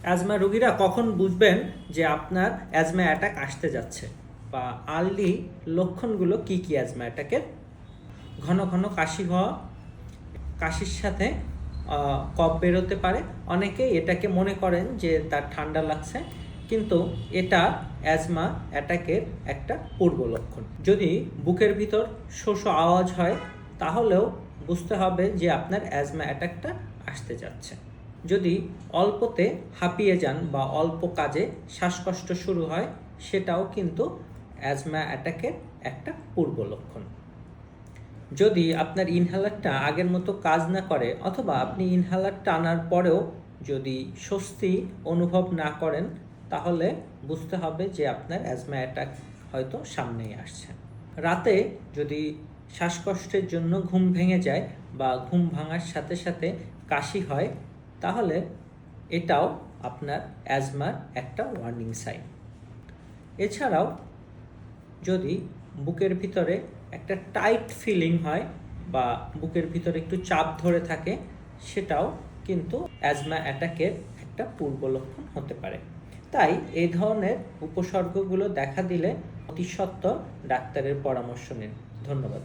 Asthma রোগীরা কখন বুঝবেন যে আপনার অ্যাজমা অ্যাটাক আসতে যাচ্ছে, বা আর্লি লক্ষণগুলো কি কি অ্যাজমা অ্যাটাকের? ঘন ঘন কাশি হওয়া, কাশির সাথে কফ বেরোতে পারে। অনেকেই এটাকে মনে করেন যে তার ঠান্ডা লাগছে, কিন্তু এটা অ্যাজমা অ্যাটাকের একটা পূর্ব লক্ষণ। যদি বুকের ভিতর শো শো আওয়াজ হয়, তাহলেও বুঝতে হবে যে আপনার অ্যাজমা অ্যাটাকটা আসতে যাচ্ছে। যদি অল্পতে হাঁপিয়ে যান বা অল্প কাজে শ্বাসকষ্ট শুরু হয়, সেটাও কিন্তু অ্যাজমা অ্যাটাকের একটা পূর্ব লক্ষণ। যদি আপনার ইনহেলারটা আগের মতো কাজ না করে, অথবা আপনি ইনহেলার টানার পরেও যদি স্বস্তি অনুভব না করেন, তাহলে বুঝতে হবে যে আপনার অ্যাজমা অ্যাটাক হয়তো সামনেই আসছে। রাতে যদি শ্বাসকষ্টের জন্য ঘুম ভেঙে যায় বা ঘুম ভাঙার সাথে সাথে কাশি হয়, তাহলে এটাও আপনার অ্যাজমার একটা ওয়ার্নিং সাইন। এছাড়াও যদি বুকের ভিতরে একটা টাইট ফিলিং হয় বা বুকের ভিতরে একটু চাপ ধরে থাকে, সেটাও কিন্তু অ্যাজমা অ্যাটাকের একটা পূর্ব লক্ষণ হতে পারে। তাই এই ধরনের উপসর্গগুলো দেখা দিলে অতি সত্বর ডাক্তারের পরামর্শ নিন। ধন্যবাদ।